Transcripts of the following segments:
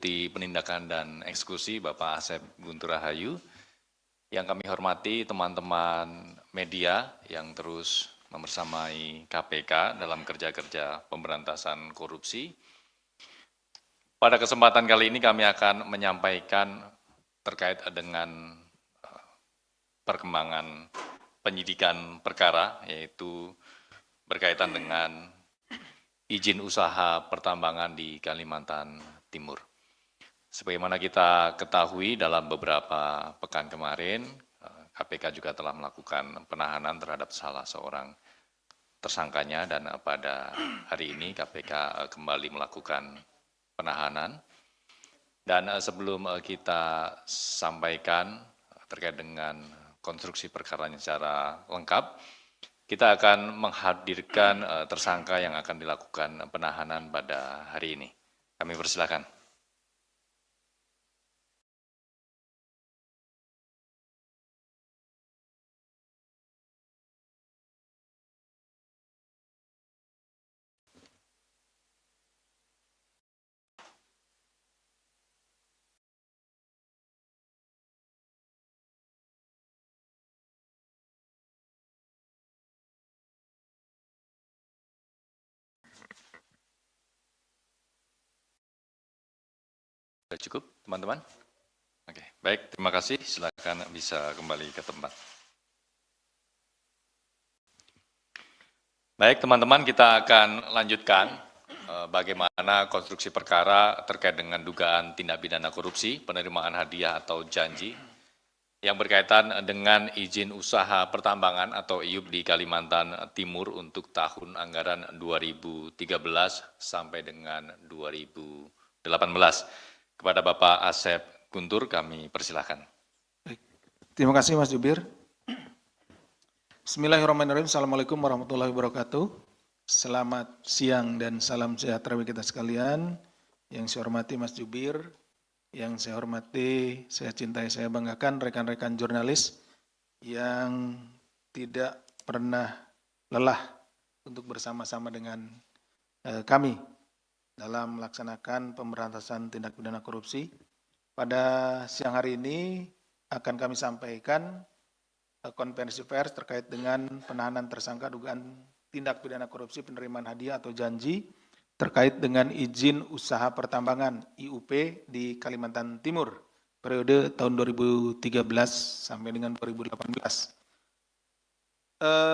Deputi Penindakan dan Eksekusi Bapak Asep Guntur Rahayu. Yang kami hormati teman-teman media yang terus membersamai KPK dalam kerja-kerja pemberantasan korupsi. Pada kesempatan kali ini kami akan menyampaikan terkait dengan perkembangan penyidikan perkara, yaitu berkaitan dengan izin usaha pertambangan di Kalimantan Timur. Sebagaimana kita ketahui dalam beberapa pekan kemarin, KPK juga telah melakukan penahanan terhadap salah seorang tersangkanya dan pada hari ini KPK kembali melakukan penahanan. Dan sebelum kita sampaikan terkait dengan konstruksi perkaranya secara lengkap, kita akan menghadirkan tersangka yang akan dilakukan penahanan pada hari ini. Kami persilakan. Sudah cukup, teman-teman? Oke, baik, terima kasih. Silakan bisa kembali ke tempat. Baik, teman-teman, kita akan lanjutkan bagaimana konstruksi perkara terkait dengan dugaan tindak pidana korupsi, penerimaan hadiah atau janji, yang berkaitan dengan izin usaha pertambangan atau IUP di Kalimantan Timur untuk tahun anggaran 2013 sampai dengan 2018. Kepada Bapak Asep Guntur, kami persilahkan. Terima kasih Mas Jubir. Bismillahirrahmanirrahim. Assalamualaikum warahmatullahi wabarakatuh. Selamat siang dan salam sejahtera bagi kita sekalian. Yang saya hormati Mas Jubir, yang saya hormati, saya cintai, saya banggakan rekan-rekan jurnalis yang tidak pernah lelah untuk bersama-sama dengan kami dalam melaksanakan pemberantasan tindak pidana korupsi. Pada siang hari ini akan kami sampaikan konferensi pers terkait dengan penahanan tersangka dugaan tindak pidana korupsi penerimaan hadiah atau janji terkait dengan izin usaha pertambangan IUP di Kalimantan Timur periode tahun 2013 sampai dengan 2018.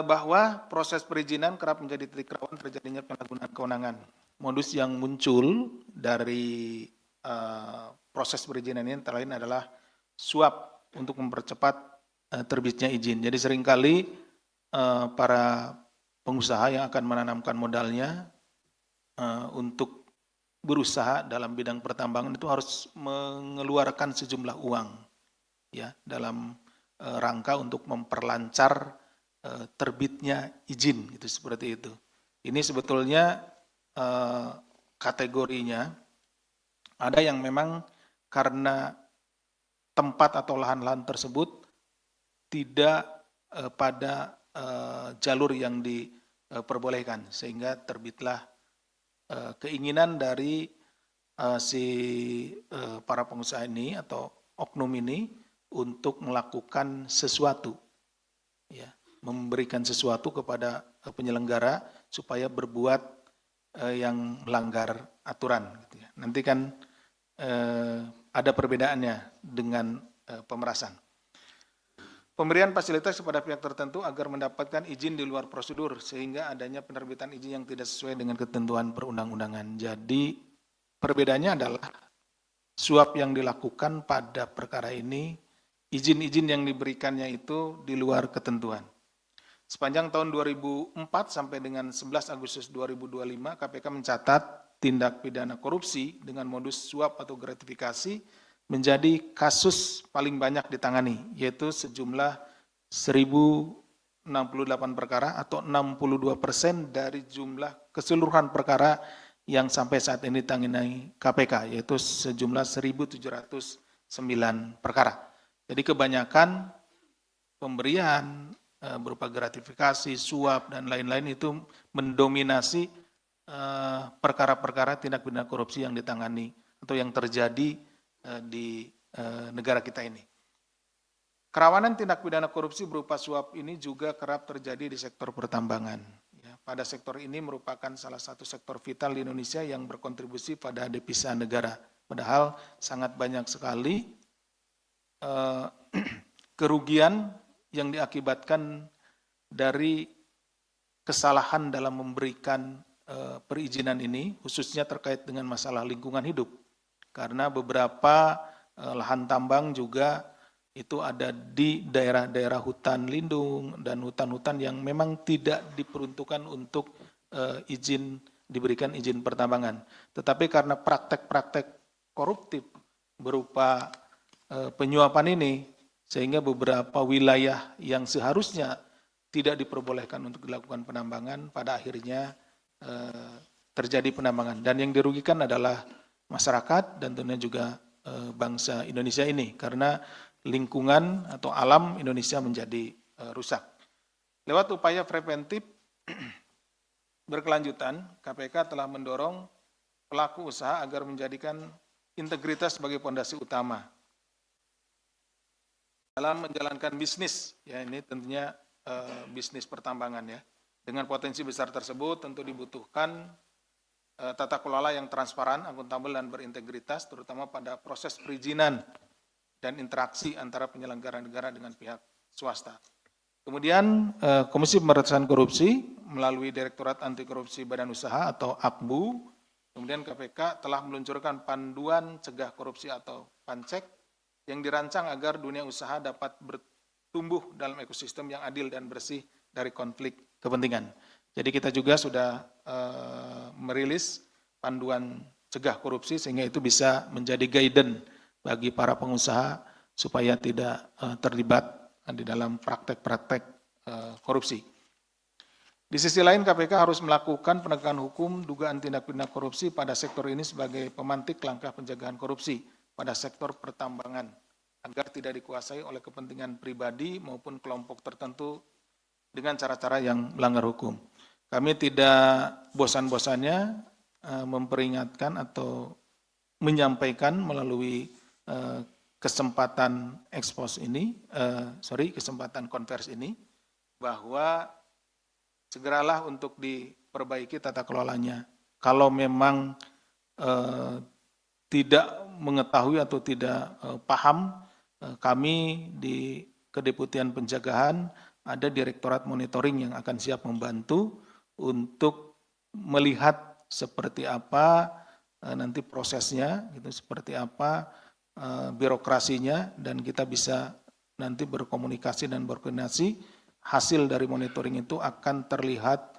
Bahwa proses perizinan kerap menjadi titik rawan terjadinya penyalahgunaan kewenangan. Modus yang muncul dari proses perizinan ini antara lain adalah suap untuk mempercepat terbitnya izin. Jadi seringkali para pengusaha yang akan menanamkan modalnya untuk berusaha dalam bidang pertambangan itu harus mengeluarkan sejumlah uang ya dalam rangka untuk memperlancar terbitnya izin itu seperti itu. Ini sebetulnya kategorinya ada yang memang karena tempat atau lahan-lahan tersebut tidak pada jalur yang diperbolehkan sehingga terbitlah keinginan dari para pengusaha ini atau oknum ini untuk melakukan sesuatu ya, memberikan sesuatu kepada penyelenggara supaya berbuat yang melanggar aturan gitu ya. Nanti kan ada perbedaannya dengan pemerasan. Pemberian fasilitas kepada pihak tertentu agar mendapatkan izin di luar prosedur sehingga adanya penerbitan izin yang tidak sesuai dengan ketentuan perundang-undangan. Jadi perbedaannya adalah suap yang dilakukan pada perkara ini, izin-izin yang diberikannya itu di luar ketentuan. Sepanjang tahun 2004 sampai dengan 11 Agustus 2025, KPK mencatat tindak pidana korupsi dengan modus suap atau gratifikasi menjadi kasus paling banyak ditangani, yaitu sejumlah 1.068 perkara atau 62% dari jumlah keseluruhan perkara yang sampai saat ini ditangani KPK, yaitu sejumlah 1.709 perkara. Jadi kebanyakan pemberian berupa gratifikasi, suap, dan lain-lain itu mendominasi perkara-perkara tindak pidana korupsi yang ditangani atau yang terjadi di negara kita ini. Kerawanan tindak pidana korupsi berupa suap ini juga kerap terjadi di sektor pertambangan. Ya, pada sektor ini merupakan salah satu sektor vital di Indonesia yang berkontribusi pada devisa negara. Padahal sangat banyak sekali kerugian yang diakibatkan dari kesalahan dalam memberikan perizinan ini, khususnya terkait dengan masalah lingkungan hidup. Karena beberapa lahan tambang juga itu ada di daerah-daerah hutan lindung dan hutan-hutan yang memang tidak diperuntukkan untuk diberikan izin pertambangan. Tetapi karena praktek-praktek koruptif berupa penyuapan ini, sehingga beberapa wilayah yang seharusnya tidak diperbolehkan untuk dilakukan penambangan, pada akhirnya terjadi penambangan. Dan yang dirugikan adalah masyarakat dan tentunya juga bangsa Indonesia ini, karena lingkungan atau alam Indonesia menjadi rusak. Lewat upaya preventif berkelanjutan, KPK telah mendorong pelaku usaha agar menjadikan integritas sebagai fondasi utama dalam menjalankan bisnis. Ya, ini tentunya bisnis pertambangan ya. Dengan potensi besar tersebut tentu dibutuhkan tata kelola yang transparan, akuntabel dan berintegritas, terutama pada proses perizinan dan interaksi antara penyelenggara negara dengan pihak swasta. Kemudian Komisi Pemberantasan Korupsi melalui Direktorat Anti Korupsi Badan Usaha atau AKBU, kemudian KPK telah meluncurkan Panduan Cegah Korupsi atau PANCEK yang dirancang agar dunia usaha dapat bertumbuh dalam ekosistem yang adil dan bersih dari konflik kepentingan. Jadi kita juga sudah merilis Panduan Cegah Korupsi sehingga itu bisa menjadi guidance bagi para pengusaha supaya tidak terlibat di dalam praktek-praktek korupsi. Di sisi lain, KPK harus melakukan penegakan hukum dugaan tindak pidana korupsi pada sektor ini sebagai pemantik langkah pencegahan korupsi pada sektor pertambangan agar tidak dikuasai oleh kepentingan pribadi maupun kelompok tertentu dengan cara-cara yang melanggar hukum. Kami tidak bosan-bosannya memperingatkan atau menyampaikan melalui kesempatan kesempatan konversi ini, bahwa segeralah untuk diperbaiki tata kelolanya. Kalau memang tidak mengetahui atau tidak paham, kami di Kedeputian Pencegahan ada Direktorat Monitoring yang akan siap membantu untuk melihat seperti apa nanti prosesnya, gitu, seperti apa birokrasinya, dan kita bisa nanti berkomunikasi dan berkoordinasi. Hasil dari monitoring itu akan terlihat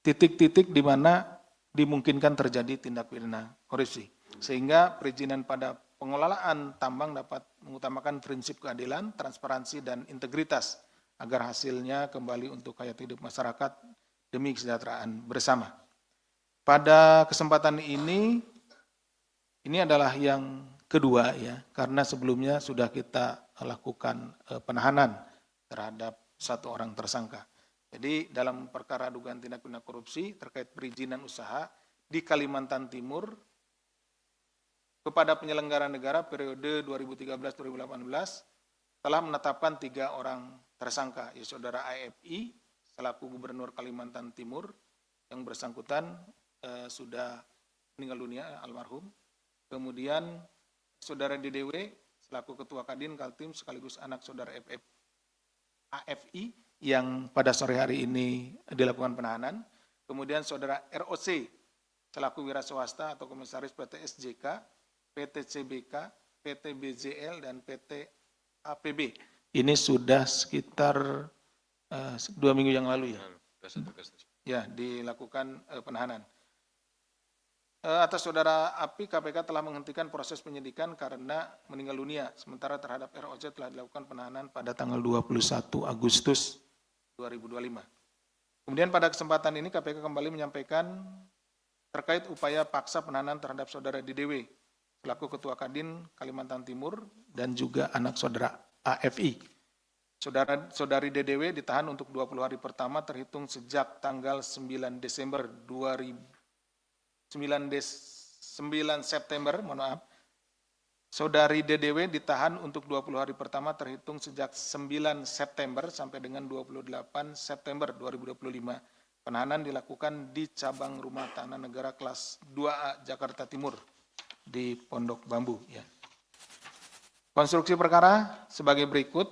titik-titik di mana dimungkinkan terjadi tindak pidana korupsi. Sehingga perizinan pada pengelolaan tambang dapat mengutamakan prinsip keadilan, transparansi, dan integritas agar hasilnya kembali untuk hayat hidup masyarakat demi kesejahteraan bersama. Pada kesempatan ini adalah yang kedua ya, karena sebelumnya sudah kita lakukan penahanan terhadap satu orang tersangka. Jadi dalam perkara dugaan tindak pidana korupsi terkait perizinan usaha di Kalimantan Timur kepada penyelenggara negara periode 2013-2018 telah menetapkan 3 orang tersangka, yaitu saudara AFI selaku Gubernur Kalimantan Timur, yang bersangkutan sudah meninggal dunia almarhum. Kemudian saudara DDW selaku Ketua Kadin Kaltim sekaligus anak saudara AFI yang pada sore hari ini dilakukan penahanan. Kemudian saudara ROC selaku wira swasta atau komisaris PT SJK, PT CBK, PT BZL, dan PT APB. Ini sudah sekitar 2 minggu yang lalu ya. Ya, dilakukan penahanan. Atas saudara API, KPK telah menghentikan proses penyidikan karena meninggal dunia. Sementara terhadap ROC telah dilakukan penahanan pada tanggal 21 Agustus 2025. Kemudian pada kesempatan ini KPK kembali menyampaikan terkait upaya paksa penahanan terhadap saudara DDW selaku Ketua Kadin Kalimantan Timur dan juga anak saudara AFI. Saudari DDW ditahan untuk 20 hari pertama terhitung sejak tanggal 9 Desember 9 September, mohon maaf, Saudari DDW ditahan untuk 20 hari pertama terhitung sejak 9 September sampai dengan 28 September 2025. Penahanan dilakukan di cabang rumah tanah negara kelas 2A Jakarta Timur di Pondok Bambu. Ya. Konstruksi perkara sebagai berikut.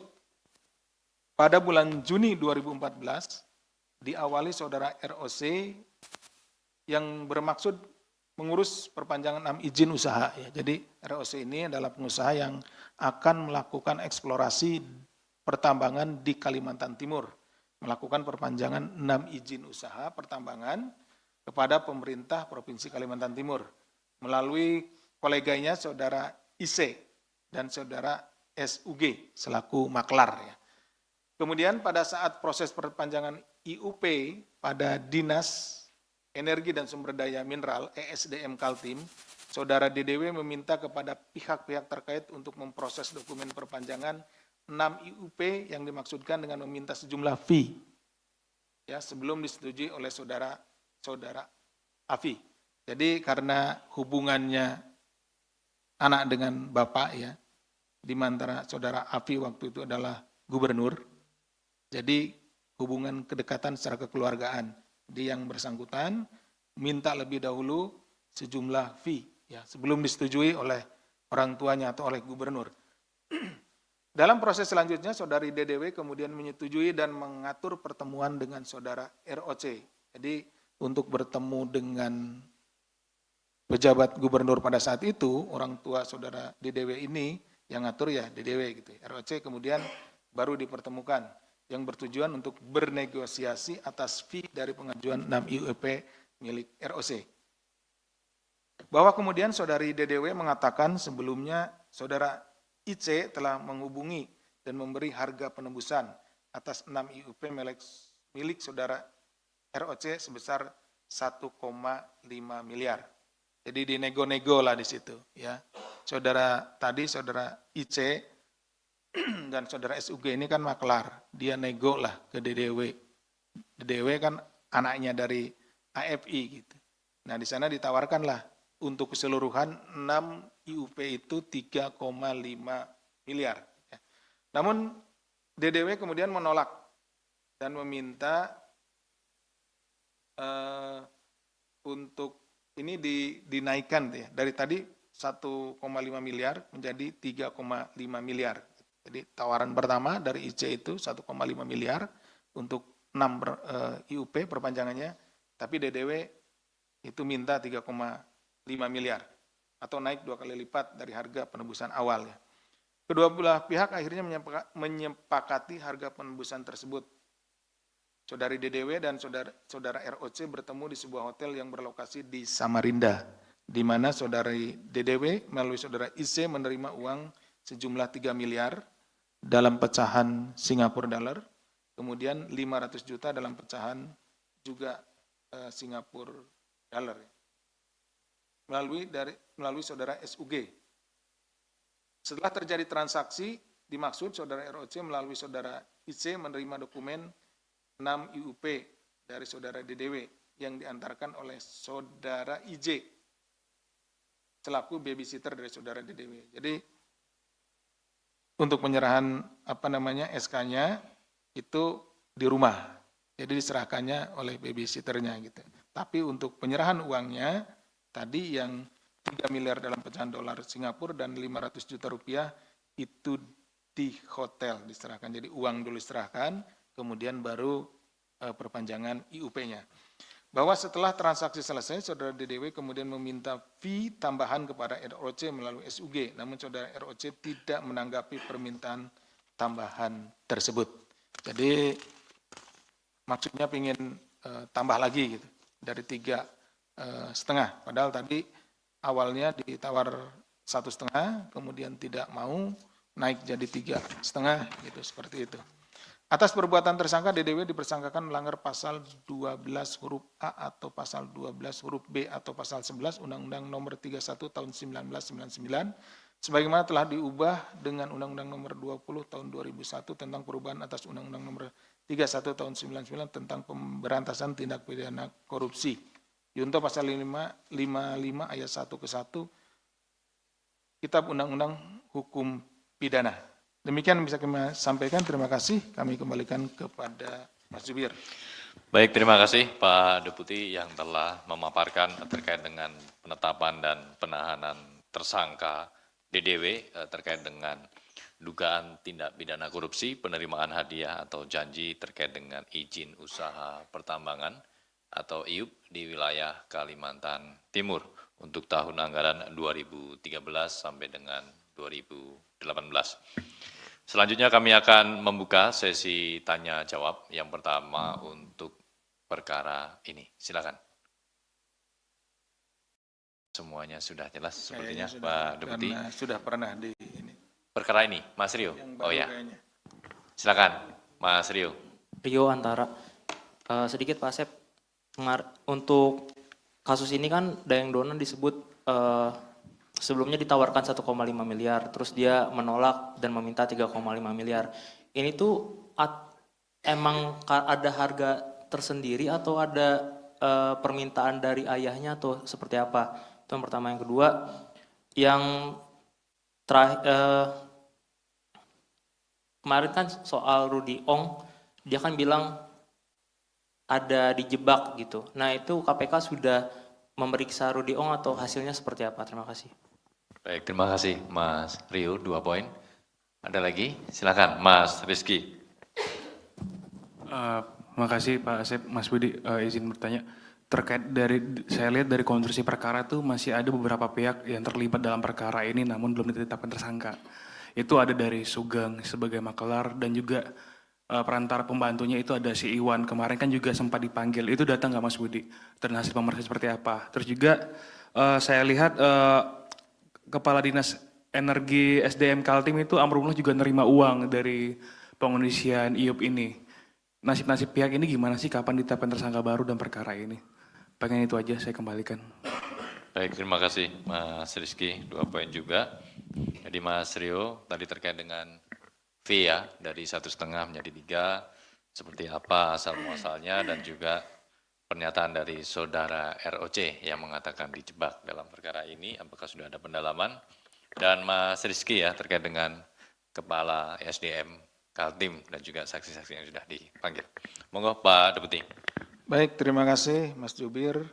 Pada bulan Juni 2014 diawali saudara ROC yang bermaksud mengurus perpanjangan 6 izin usaha. Ya. Jadi ROC ini adalah pengusaha yang akan melakukan eksplorasi pertambangan di Kalimantan Timur, melakukan perpanjangan 6 izin usaha pertambangan kepada pemerintah Provinsi Kalimantan Timur melalui koleganya saudara IC dan saudara SUG selaku maklar. Ya. Kemudian pada saat proses perpanjangan IUP pada Dinas Energi dan Sumber Daya Mineral ESDM Kaltim, saudara DDW meminta kepada pihak-pihak terkait untuk memproses dokumen perpanjangan 6 IUP yang dimaksudkan dengan meminta sejumlah fee ya sebelum disetujui oleh saudara Afi. Jadi karena hubungannya anak dengan bapak ya, di antara saudara Afi waktu itu adalah gubernur, jadi hubungan kedekatan secara kekeluargaan di yang bersangkutan minta lebih dahulu sejumlah fee ya sebelum disetujui oleh orang tuanya atau oleh gubernur. Dalam proses selanjutnya saudari DDW kemudian menyetujui dan mengatur pertemuan dengan saudara ROC. Jadi untuk bertemu dengan pejabat gubernur pada saat itu, orang tua saudara DDW ini yang ngatur ya DDW gitu. ROC kemudian baru dipertemukan yang bertujuan untuk bernegosiasi atas fee dari pengajuan 6 IUP milik ROC. Bahwa kemudian saudari DDW mengatakan sebelumnya saudara IC telah menghubungi dan memberi harga penembusan atas 6 IUP milik saudara ROC sebesar 1,5 miliar. Jadi dinego-nego lah di situ ya. Saudara IC dan saudara SUG ini kan maklar, dia nego lah ke DDW. DDW kan anaknya dari AFI gitu. Nah di sana ditawarkanlah untuk keseluruhan 6 IUP itu 3,5 miliar. Ya. Namun DDW kemudian menolak dan meminta untuk ini dinaikkan ya, dari tadi 1,5 miliar menjadi 3,5 miliar. Jadi tawaran pertama dari IC itu 1,5 miliar untuk 6 IUP perpanjangannya, tapi DDW itu minta 3,5 miliar atau naik 2 kali lipat dari harga penembusan awalnya. Kedua belah pihak akhirnya menyepakati harga penembusan tersebut. Saudari DDW dan saudara ROC bertemu di sebuah hotel yang berlokasi di Samarinda, di mana saudari DDW melalui saudara IC menerima uang sejumlah 3 miliar dalam pecahan Singapura dollar, kemudian 500 juta dalam pecahan juga Singapura dollar. Melalui saudara SUG. Setelah terjadi transaksi, dimaksud saudara ROC melalui saudara IC menerima dokumen 6 IUP dari saudara DDW yang diantarkan oleh saudara IJ selaku babysitter dari saudara DDW. Jadi untuk penyerahan SK-nya itu di rumah. Jadi diserahkannya oleh babysitternya gitu. Tapi untuk penyerahan uangnya tadi yang 3 miliar dalam pecahan dolar Singapura dan 500 juta rupiah itu di hotel diserahkan. Jadi uang dulu diserahkan, kemudian baru perpanjangan IUP-nya. Bahwa setelah transaksi selesai, saudara DDW kemudian meminta fee tambahan kepada ROC melalui SUG. Namun saudara ROC tidak menanggapi permintaan tambahan tersebut. Jadi maksudnya ingin tambah lagi gitu, dari 3,5. Padahal tadi awalnya ditawar 1,5, kemudian tidak mau, naik jadi 3,5 gitu, seperti itu. Atas perbuatan tersangka DDW dipersangkakan melanggar pasal 12 huruf A atau pasal 12 huruf B atau pasal 11 Undang-Undang Nomor 31 Tahun 1999 sebagaimana telah diubah dengan Undang-Undang Nomor 20 Tahun 2001 tentang perubahan atas Undang-Undang Nomor 31 Tahun 1999 tentang pemberantasan tindak pidana korupsi Junto pasal 55 ayat 1 ke 1 Kitab Undang-Undang Hukum Pidana. Demikian yang bisa kami sampaikan. Terima kasih. Kami kembalikan kepada Mas Jubir. Baik, terima kasih Pak Deputi yang telah memaparkan terkait dengan penetapan dan penahanan tersangka DDW terkait dengan dugaan tindak pidana korupsi, penerimaan hadiah atau janji terkait dengan izin usaha pertambangan atau IUP di wilayah Kalimantan Timur untuk tahun anggaran 2013 sampai dengan 2018. Selanjutnya kami akan membuka sesi tanya jawab. Yang pertama untuk perkara ini. Silakan. Semuanya sudah jelas sepertinya Pak Deputi. Karena sudah pernah di ini. Perkara ini, Mas Rio. Oh ya, Kayaknya. silakan Mas Rio. Rio Antara. Sedikit Pak Asep, untuk kasus ini kan Dayang Dona disebut sebelumnya ditawarkan 1,5 miliar, terus dia menolak dan meminta 3,5 miliar. Ini tuh emang ada harga tersendiri atau ada permintaan dari ayahnya atau seperti apa? Itu yang pertama. Yang kedua, yang kemarin kan soal Rudy Ong, dia kan bilang ada dijebak gitu. Nah itu KPK sudah memeriksa Rudy Ong atau hasilnya seperti apa? Terima kasih. Baik, terima kasih Mas Rio, 2 poin. Ada lagi? Silakan Mas Rizky. Makasih Pak Asep, Mas Budi, izin bertanya. Terkait saya lihat dari konstruksi perkara itu masih ada beberapa pihak yang terlibat dalam perkara ini namun belum ditetapkan tersangka. Itu ada dari Sugeng sebagai makelar dan juga perantara pembantunya itu ada si Iwan. Kemarin kan juga sempat dipanggil, itu datang nggak Mas Budi? Dan hasil pemeriksaan seperti apa? Terus juga saya lihat Kepala Dinas Energi SDM Kaltim itu amrullah juga nerima uang dari pengondisian IUP ini. Nasib-nasib pihak ini gimana sih, kapan ditetapkan tersangka baru dan perkara ini? Pengen itu aja, saya kembalikan. Baik, terima kasih Mas Rizky, 2 poin juga. Jadi Mas Rio tadi terkait dengan fee ya, dari 1,5 menjadi 3, seperti apa asal muasalnya dan juga pernyataan dari saudara ROC yang mengatakan dijebak dalam perkara ini, apakah sudah ada pendalaman. Dan Mas Rizky ya terkait dengan Kepala SDM Kaltim dan juga saksi-saksi yang sudah dipanggil. Monggo Pak Deputi. Baik, terima kasih Mas Jubir,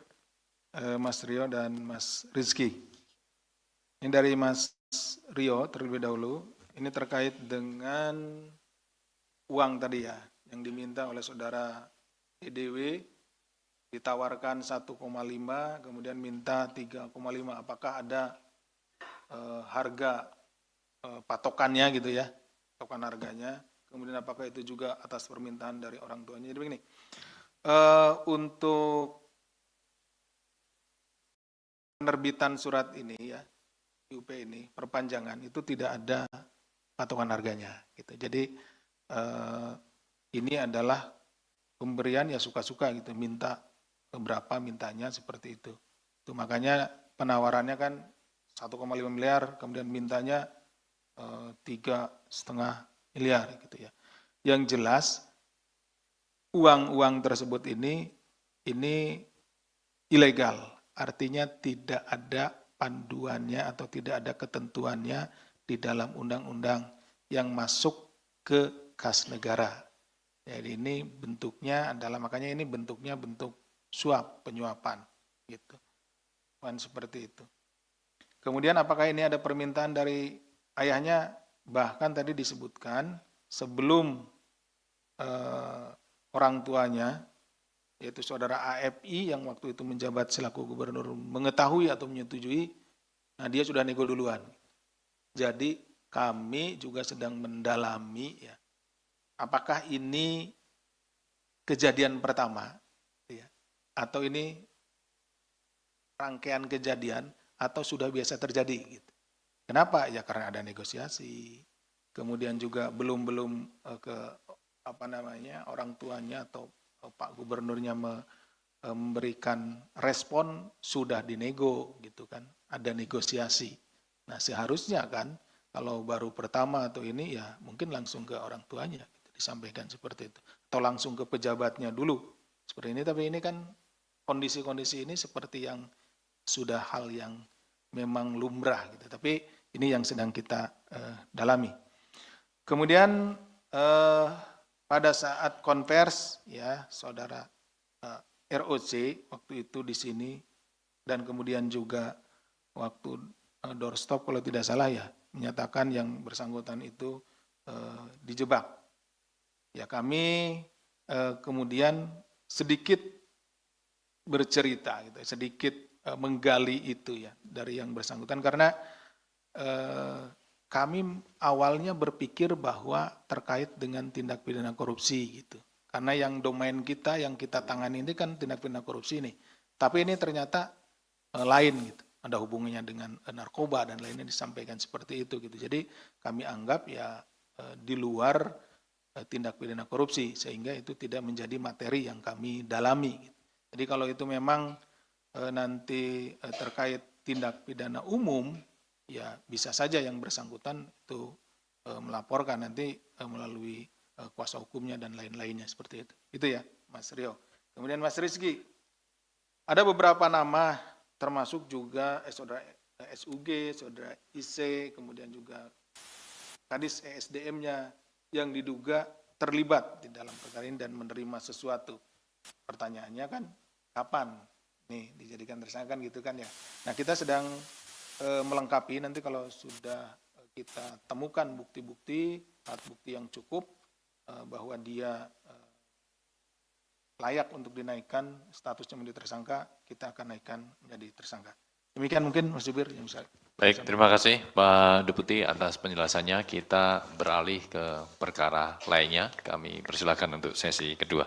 Mas Rio, dan Mas Rizky. Ini dari Mas Rio terlebih dahulu, ini terkait dengan uang tadi ya, yang diminta oleh saudara EDW, ditawarkan 1,5, kemudian minta 3,5. Apakah ada harga patokannya gitu ya, patokan harganya, kemudian apakah itu juga atas permintaan dari orang tuanya. Jadi begini, untuk penerbitan surat ini ya, IUP ini, perpanjangan itu tidak ada patokan harganya gitu. Jadi ini adalah pemberian ya suka-suka gitu, minta berapa mintanya seperti itu. Itu makanya penawarannya kan 1,5 miliar, kemudian mintanya 3,5 miliar gitu ya. Yang jelas uang-uang tersebut ini ilegal, artinya tidak ada panduannya atau tidak ada ketentuannya di dalam undang-undang yang masuk ke kas negara. Jadi ini bentuknya adalah, makanya ini bentuknya bentuk suap, penyuapan gitu. Kan seperti itu. Kemudian apakah ini ada permintaan dari ayahnya? Bahkan tadi disebutkan sebelum orang tuanya, yaitu saudara AFI yang waktu itu menjabat selaku gubernur mengetahui atau menyetujui, nah dia sudah nego duluan. Jadi kami juga sedang mendalami ya, apakah ini kejadian pertama ya, atau ini rangkaian kejadian atau sudah biasa terjadi gitu. Kenapa? Ya karena ada negosiasi. Kemudian juga belum ke orang tuanya atau Pak Gubernurnya memberikan respon, sudah dinego gitu kan. Ada negosiasi. Nah, seharusnya kan kalau baru pertama atau ini ya mungkin langsung ke orang tuanya gitu, disampaikan seperti itu. Atau langsung ke pejabatnya dulu. Seperti ini, tapi ini kan kondisi-kondisi ini seperti yang sudah hal yang memang lumrah gitu. Tapi ini yang sedang kita dalami. Kemudian pada saat konvers ya saudara ROC waktu itu di sini dan kemudian juga waktu doorstop kalau tidak salah ya menyatakan yang bersangkutan itu dijebak. Ya kami kemudian sedikit bercerita gitu, sedikit menggali itu ya dari yang bersangkutan karena kami awalnya berpikir bahwa terkait dengan tindak pidana korupsi gitu. Karena yang domain kita yang kita tangani ini kan tindak pidana korupsi nih. Tapi ini ternyata lain gitu. Ada hubungannya dengan narkoba dan lainnya disampaikan seperti itu gitu. Jadi kami anggap ya di luar tindak pidana korupsi sehingga itu tidak menjadi materi yang kami dalami gitu. Jadi kalau itu memang nanti terkait tindak pidana umum ya bisa saja yang bersangkutan itu melaporkan nanti melalui kuasa hukumnya dan lain-lainnya seperti itu. Itu ya Mas Rio. Kemudian Mas Rizky, ada beberapa nama termasuk juga saudara SUG, saudara IC, kemudian juga Kadis ESDM-nya yang diduga terlibat di dalam perkara ini dan menerima sesuatu. Pertanyaannya kan kapan nih dijadikan tersangka kan gitu kan ya. Nah kita sedang melengkapi nanti kalau sudah kita temukan bukti-bukti, alat bukti yang cukup bahwa dia layak untuk dinaikkan statusnya menjadi tersangka, kita akan naikkan menjadi tersangka. Demikian mungkin Mas Jubir yang bisa. Baik, terima kasih Pak Deputi atas penjelasannya. Kita beralih ke perkara lainnya. Kami persilakan untuk sesi kedua.